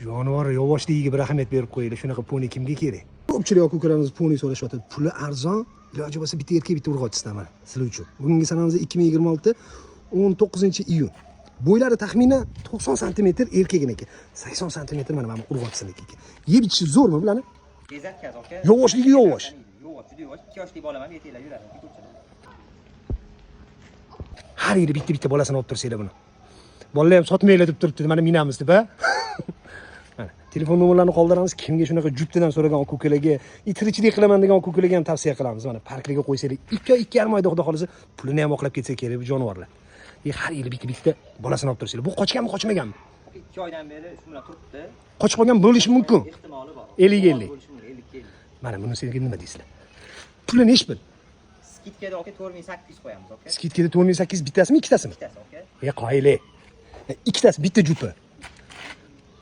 Jonivor yovvoshligiga bir ahamiyat berib qo'yaylik. Shunaqa poni kimga kerak? Ko'pchilik aka-ukalarimiz poni so'rashyapti. Puli arzon, iloji bo'lsa bitta erkak bitta urg'och istaman sizlar uchun. Bugungi sanamizda 2026 19-iyun. Bo'ylari taxminan 90 sm erkaginiki, 80 sm mana bu urg'ochsiniki. Yeb ichishi zo'rmi bularni? Tezakkaz aka. Yovvoshligi yovvosh. Yovvosh, juda yovvosh. 2 yoshli bolaman, yetaklar yuradi. Har yili bitta bolasini olib tursanglar buni. Bolalar ham sotmaylar deb turibdi, mana minamiz deb, ha? Mana telefon nomerlarini qoldiramiz. Kimga shunaqa juptidan so'ragan aka-ukalarga, tirikchilik qilaman degan aka-ukalarga ham tavsiya qilamiz. Mana parklarga qo'ysaylik, 2-2,5 oyda xudo xolisa pulini ham oqlab ketsa kerak bu jonivorlar. Har yili bitta bolasini olib tursanglar. Bu qochganmi, qochmaganmi? 2 oydan beri shu bilan turibdi. Qochib qolgan bo'lishi mumkin. Ehtimoli bor. 50-50. 50-50. Mana buni sizga nima deysizlar? Puli nechi pul? Skitkada aka 4800 qo'yamiz aka. Skitkada 4800 bittasimi, ikkitasimi? Bittasi aka. Qoyili. Ikkitasi bitta jupi.